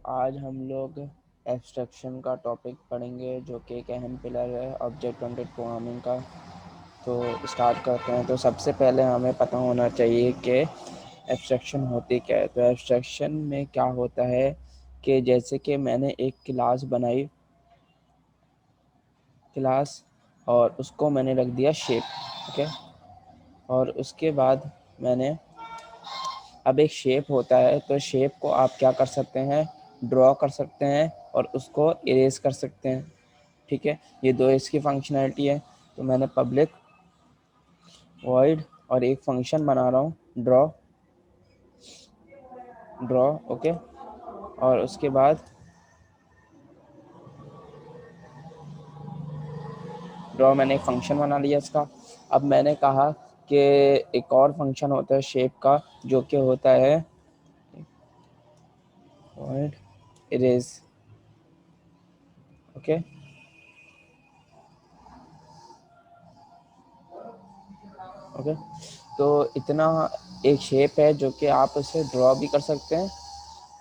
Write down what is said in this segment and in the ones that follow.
आज हम लोग एब्स्ट्रैक्शन का टॉपिक पढ़ेंगे जो कि एक अहम पिलर है ऑब्जेक्ट ओरिएंटेड प्रोग्रामिंग का। तो स्टार्ट करते हैं। तो सबसे पहले हमें पता होना चाहिए कि एब्स्ट्रैक्शन होती क्या है। तो एब्स्ट्रैक्शन में क्या होता है कि जैसे कि मैंने एक क्लास बनाई और उसको मैंने रख दिया शेप। ओके, और उसके बाद मैंने अब एक शेप होता है तो शेप को आप क्या कर सकते हैं, ड्रॉ कर सकते हैं और उसको इरेज कर सकते हैं। ठीक है, ये दो इसकी फंक्शनैलिटी है। तो मैंने पब्लिक वॉइड और एक फंक्शन बना रहा हूँ ड्रॉ। ओके, और उसके बाद ड्रॉ मैंने एक फंक्शन बना लिया इसका। अब मैंने कहा कि एक और फंक्शन होता है शेप का जो कि होता है वॉइड इरेज। ओके, ओके, तो इतना एक शेप है जो कि आप इसे ड्रॉ भी कर सकते हैं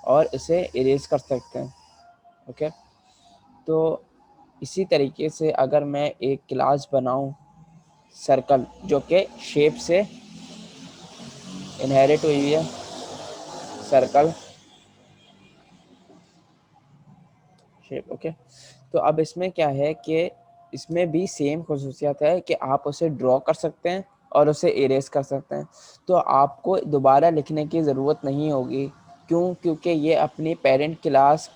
और इसे इरेज कर सकते हैं। ओके, तो इसी तरीके से अगर मैं एक क्लास बनाऊं सर्कल जो कि शेप से इनहेरिट हुई है, सर्कल शेप। ओके, तो अब इसमें क्या है कि इसमें भी सेम खसूसियत है कि आप उसे ड्रॉ कर सकते हैं और उसे इरेज कर सकते हैं। तो आपको दोबारा लिखने की ज़रूरत नहीं होगी। क्यों? क्योंकि ये अपनी पेरेंट क्लास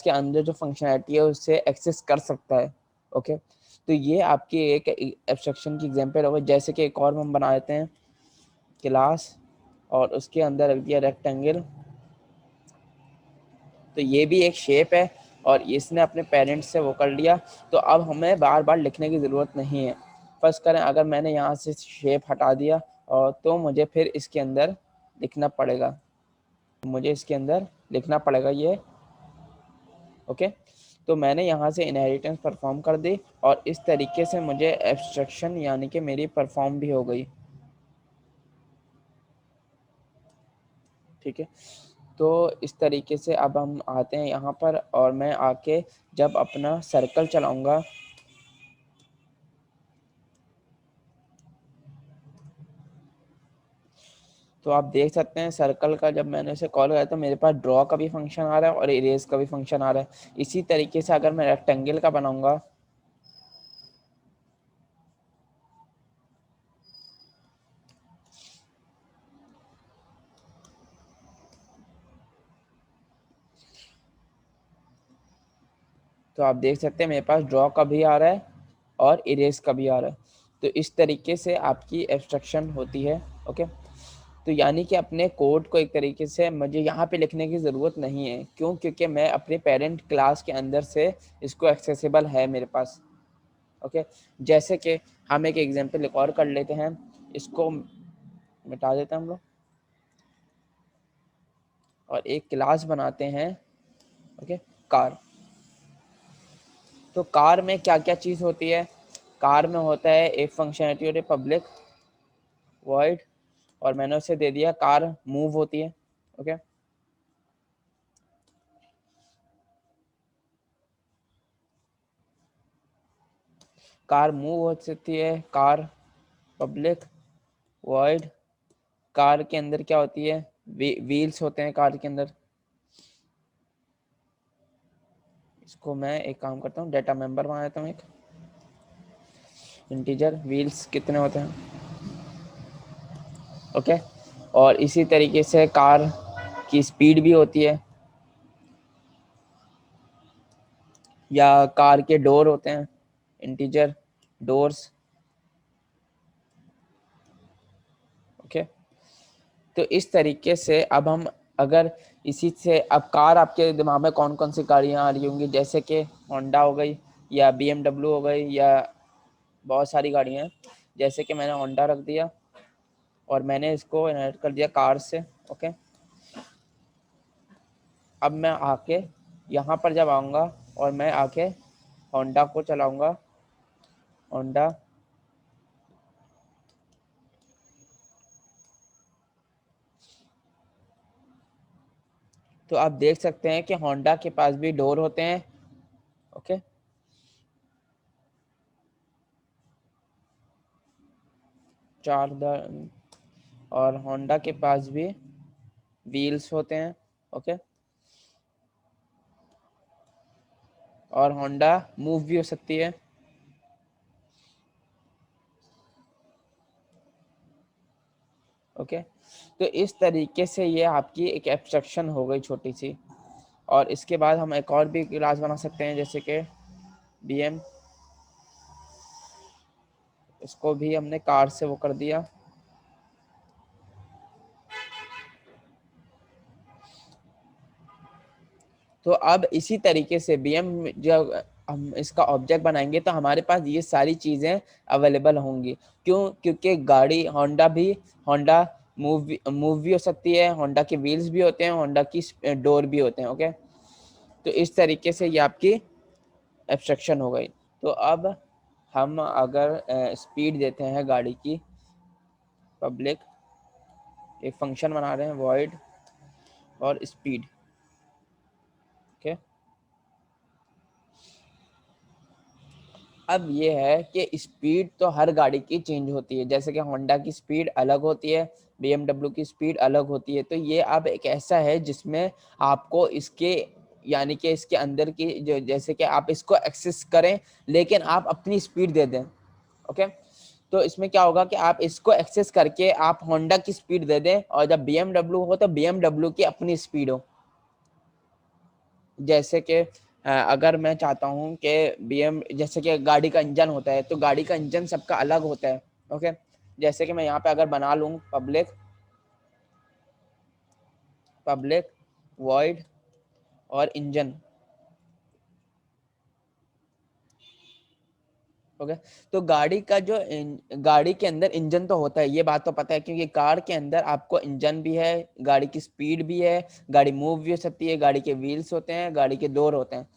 के अंदर जो फंक्शनैलिटी है उससे एक्सेस कर सकता है। ओके, तो ये आपकी एक एब्स्ट्रैक्शन की एग्जांपल होगा। जैसे कि एक और हम बना देते हैं क्लास और उसके अंदर रख दिया रेक्टेंगल। तो ये भी एक शेप है और इसने अपने पेरेंट्स से वो कर लिया। तो अब हमें बार बार लिखने की ज़रूरत नहीं है। फर्स्ट करें, अगर मैंने यहाँ से शेप हटा दिया और तो मुझे फिर इसके अंदर लिखना पड़ेगा, ये। ओके, तो मैंने यहाँ से इनहेरिटेंस परफॉर्म कर दी और इस तरीके से मुझे एब्स्ट्रैक्शन यानी कि मेरी परफॉर्म भी हो गई। ठीक है, तो इस तरीके से अब हम आते हैं यहाँ पर और मैं आके जब अपना सर्कल चलाऊंगा तो आप देख सकते हैं सर्कल का जब मैंने इसे कॉल किया तो मेरे पास ड्रॉ का भी फंक्शन आ रहा है और इरेज का भी फंक्शन आ रहा है। इसी तरीके से अगर मैं रेक्टेंगल का बनाऊंगा तो आप देख सकते हैं मेरे पास ड्रॉ का भी आ रहा है और इरेज का भी आ रहा है। तो इस तरीके से आपकी एब्स्ट्रैक्शन होती है। ओके, तो यानी कि अपने कोड को एक तरीके से मुझे यहाँ पे लिखने की ज़रूरत नहीं है। क्यों? क्योंकि मैं अपने पेरेंट क्लास के अंदर से इसको एक्सेसिबल है मेरे पास। ओके, जैसे कि हम एक एग्जांपल एक और कर लेते हैं, इसको मिटा देते हैं हम लोग और एक क्लास बनाते हैं। Okay, car. तो कार में क्या क्या चीज़ होती है? कार में होता है एक फंक्शनलिटी होती है पब्लिक वॉइड और मैंने उसे दे दिया कार मूव होती है। ओके, कार मूव हो सकती है, कार पब्लिक वॉइड। कार के अंदर क्या होती है? व्हील्स होते हैं कार के अंदर। इसको मैं एक काम करता हूँ, डेटा मेंबर बना देता हूँ एक इंटीजर। व्हील्स कितने होते हैं? ओके, और इसी तरीके से कार की स्पीड भी होती है या कार के डोर होते हैं इंटीजर डोर्स। ओके, तो इस तरीके से अब हम अगर इसी से अब कार आपके दिमाग में कौन कौन सी गाड़ियाँ आ रही होंगी? जैसे कि होंडा हो गई या BMW हो गई या बहुत सारी गाड़ियाँ हैं। जैसे कि मैंने होंडा रख दिया और मैंने इसको इनहेरिट कर दिया कार से। ओके, अब मैं आके यहाँ पर जब आऊँगा और मैं आके होंडा को चलाऊँगा, होंडा, तो आप देख सकते हैं कि होंडा के पास भी डोर होते हैं। ओके, चार और होंडा के पास भी व्हील्स होते हैं। ओके, और होंडा मूव भी हो सकती है। ओके, तो इस तरीके से ये आपकी एक एब्स्ट्रक्शन हो गई छोटी सी। और इसके बाद हम एक और भी क्लास बना सकते हैं, जैसे कि BM, इसको भी हमने कार से वो कर दिया। तो अब इसी तरीके से BM जब हम इसका ऑब्जेक्ट बनाएंगे तो हमारे पास ये सारी चीज़ें अवेलेबल होंगी। क्यों? क्योंकि गाड़ी होंडा मूव भी हो सकती है, होंडा के व्हील्स भी होते हैं, होंडा की डोर भी होते हैं। ओके, तो इस तरीके से ये आपकी एब्स्ट्रक्शन हो गई। तो अब हम अगर स्पीड देते हैं गाड़ी की, पब्लिक एक फंक्शन बना रहे हैं वॉइड और स्पीड। ओके, अब ये है कि स्पीड तो हर गाड़ी की चेंज होती है, जैसे कि होंडा की स्पीड अलग होती है, BMW की स्पीड अलग होती है। तो ये अब एक ऐसा है जिसमें आपको इसके यानी कि इसके अंदर की जो, जैसे कि आप इसको एक्सेस करें लेकिन आप अपनी स्पीड दे दें। ओके, तो इसमें क्या होगा कि आप इसको एक्सेस करके आप होंडा की स्पीड दे दें, और जब BMW हो तो BMW की अपनी स्पीड हो। जैसे कि अगर मैं चाहता हूँ कि जैसे कि गाड़ी का इंजन होता है, तो गाड़ी का इंजन सबका अलग होता है। ओके, जैसे कि मैं यहाँ पे अगर बना लूँ पब्लिक वॉइड और इंजन। ओके, तो गाड़ी का जो गाड़ी के अंदर इंजन तो होता है, ये बात तो पता है, क्योंकि कार के अंदर आपको इंजन भी है, गाड़ी की स्पीड भी है, गाड़ी मूव भी हो सकती है, गाड़ी के व्हील्स होते हैं, गाड़ी के डोर होते हैं।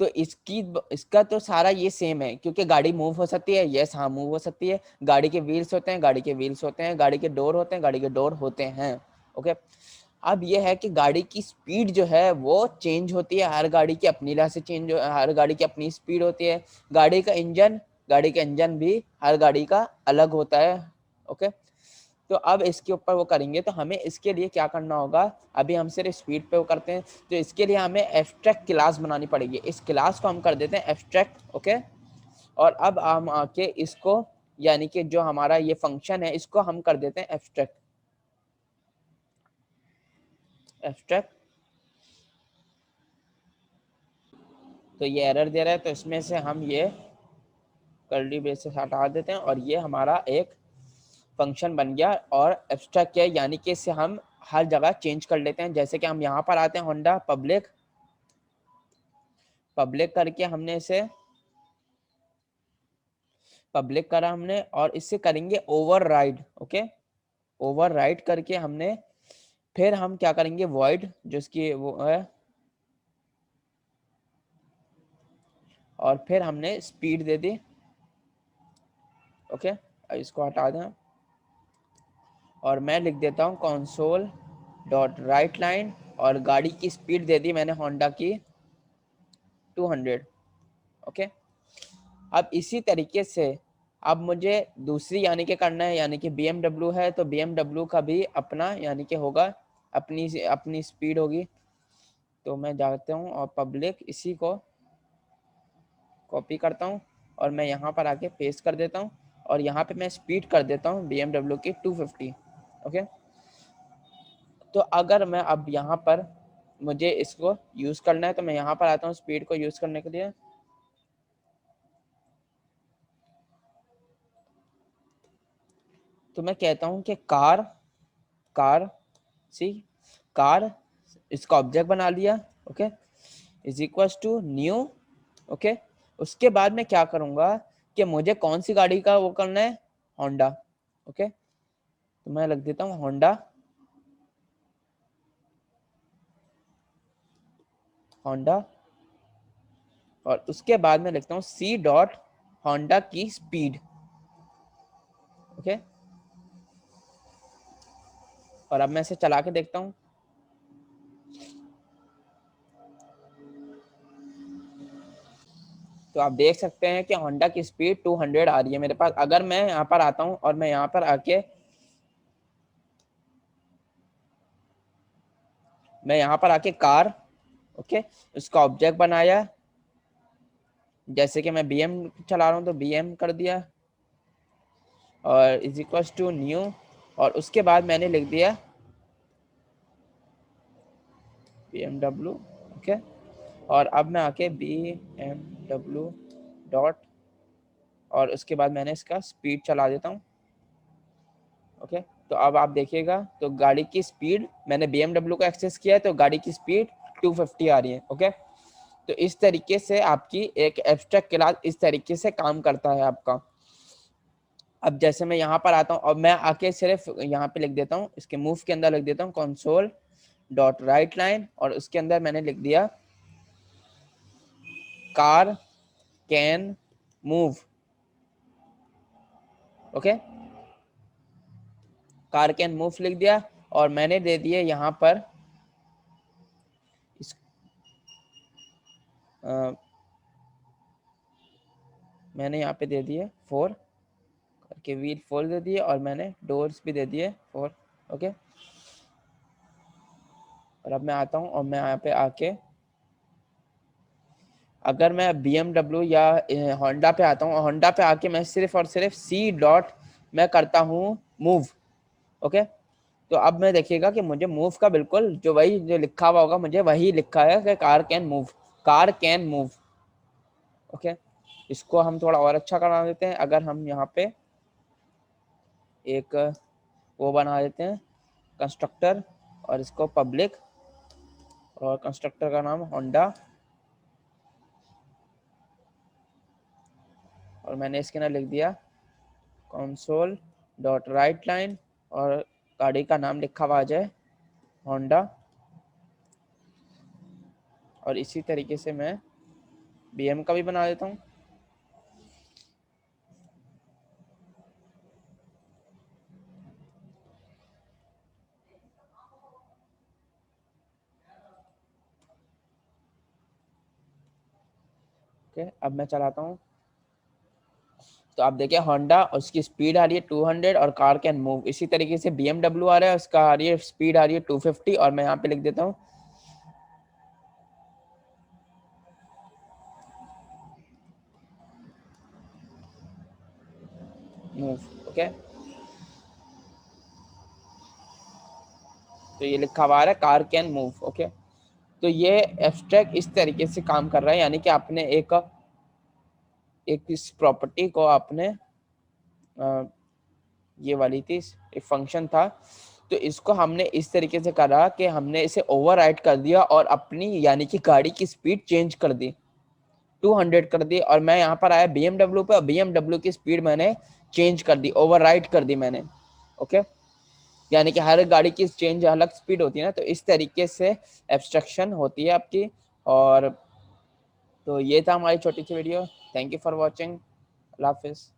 तो इसका तो सारा ये सेम है, क्योंकि गाड़ी मूव हो सकती है, यस हाँ मूव हो सकती है, गाड़ी के व्हील्स होते हैं, गाड़ी के व्हील्स होते हैं, गाड़ी के डोर होते हैं, गाड़ी के डोर होते हैं। ओके, अब ये है कि गाड़ी की स्पीड जो है वो चेंज होती है, हर गाड़ी की अपनी तरह से हर गाड़ी की अपनी स्पीड होती है। गाड़ी का इंजन भी हर गाड़ी का अलग होता है। ओके, तो अब इसके ऊपर वो करेंगे, तो हमें इसके लिए क्या करना होगा, अभी हम सिर्फ स्पीड पे वो करते हैं, तो इसके लिए हमें एब्स्ट्रैक्ट क्लास बनानी पड़ेगी। इस क्लास को हम कर देते हैं एब्स्ट्रैक्ट। ओके, और अब हम आके इसको यानी कि जो हमारा ये फंक्शन है इसको हम कर देते हैं एब्स्ट्रैक्ट। एब्स्ट्रैक्ट, तो ये एरर दे रहा है, तो इसमें से हम ये कर्ली ब्रेसेस हटा देते हैं, और ये हमारा एक फंक्शन बन गया और एब्स्ट्रैक्ट है, यानी कि इसे हम हर जगह चेंज कर लेते हैं। जैसे कि हम यहाँ पर आते हैं, होंडा पब्लिक करके हमने इसे पब्लिक करा हमने, और इससे करेंगे ओवरराइड। ओके, ओवरराइड करके हमने फिर हम क्या करेंगे, वॉइड जिसकी वो है, और फिर हमने स्पीड दे दी। ओके, इसको हटा दें, और मैं लिख देता हूँ कंसोल डॉट राइट लाइन, और गाड़ी की स्पीड दे दी मैंने होंडा की 200। ओके, अब इसी तरीके से अब मुझे दूसरी यानी कि करना है, यानी कि BMW है तो BMW का भी अपना यानी कि होगा, अपनी अपनी स्पीड होगी। तो मैं जाता हूँ और पब्लिक इसी को कॉपी करता हूँ, और मैं यहाँ पर आके पेस्ट कर देता हूँ, और यहाँ पे मैं स्पीड कर देता हूँ BMW की 250। ओके, तो अगर मैं अब यहाँ पर मुझे इसको यूज़ करना है, तो मैं यहाँ पर आता हूँ स्पीड को यूज़ करने के लिए। तो मैं कहता हूँ कि कार कार सी कार, इसका ऑब्जेक्ट बना लिया। Okay, is equal to new. Okay, उसके बाद मैं क्या करूँगा कि मुझे कौन सी गाड़ी का वो करना है, होंडा। ओके, तो मैं लिख देता हूँ होंडा, होंडा, और उसके बाद मैं लिखता हूँ सी डॉट होंडा की स्पीड। ओके, और अब मैं इसे चला के देखता हूँ। तो आप देख सकते हैं कि होंडा की स्पीड 200 आ रही है मेरे पास। अगर मैं यहाँ पर आता हूँ और मैं यहाँ पर आके कार, ओके, उसका ऑब्जेक्ट बनाया, जैसे कि मैं BM चला रहा हूँ तो BM कर दिया और इज इक्वल टू न्यू, और उसके बाद मैंने लिख दिया BMW, ओके। और अब मैं आके BMW डॉट, और उसके बाद मैंने इसका स्पीड चला देता हूँ, ओके। तो अब आप देखिएगा तो गाड़ी की स्पीड, मैंने BMW को एक्सेस किया है तो गाड़ी की स्पीड 250 आ रही है, ओके। तो इस तरीके से आपकी एक एब्स्ट्रैक्ट क्लास इस तरीके से काम करता है आपका। अब जैसे मैं यहाँ पर आता हूँ और मैं आके सिर्फ यहाँ पे लिख देता हूँ, इसके मूव के अंदर लिख देता हूँ कंसोल डॉट राइट लाइन, और उसके अंदर मैंने लिख दिया car can move, okay. Car can move लिख दिया और मैंने दे दिए यहाँ पर इस मैंने यहाँ पे दे दिए 4 करके, व्हील 4 दे दिए, और मैंने डोर्स भी दे दिए 4, ओके। और अब मैं आता हूँ और मैं यहाँ पे आके अगर मैं BMW या होंडा पे आता हूँ, होंडा पे आके मैं सिर्फ और सिर्फ C डॉट मैं करता हूँ मूव, ओके। तो अब मैं देखिएगा कि मुझे मूव का बिल्कुल जो वही जो लिखा हुआ होगा मुझे वही लिखा है कि car can move, car can move, okay. इसको हम थोड़ा और अच्छा करा देते हैं। अगर हम यहाँ पे एक वो बना देते हैं कंस्ट्रक्टर, और इसको पब्लिक, और कंस्ट्रक्टर का नाम होंडा, और मैंने इसके अंदर लिख दिया कंसोल डॉट राइट लाइन, और गाड़ी का नाम लिखा हुआ आ जाए होंडा। और इसी तरीके से मैं BM का भी बना देता हूँ, ओके। अब मैं चलाता हूँ तो आप देखिए होंडा उसकी स्पीड आ रही है 200 और कार कैन मूव। इसी तरीके से BMW आ रहा है, उसका आ रही है स्पीड आ रही है 250, और मैं यहाँ पे लिख देता हूँ मूव, ओके। तो ये लिखा हुआ है कार कैन मूव, ओके। तो ये एब्स्ट्रैक्ट इस तरीके से काम कर रहा है, यानी कि आपने एक इस प्रॉपर्टी को आपने ये वाली थी, एक फंक्शन था, तो इसको हमने इस तरीके से करा कि हमने इसे ओवरराइड कर दिया और अपनी यानी कि गाड़ी की स्पीड चेंज कर दी, 200 कर दी, और मैं यहाँ पर आया BMW पे, और BMW की स्पीड मैंने चेंज कर दी, ओवरराइड कर दी मैंने, ओके। यानी कि हर गाड़ी की चेंज अलग स्पीड होती है ना, तो इस तरीके से एब्स्ट्रक्शन होती है आपकी। और तो ये था हमारी छोटी सी video. Thank you for watching. अल्लाह हाफिज़।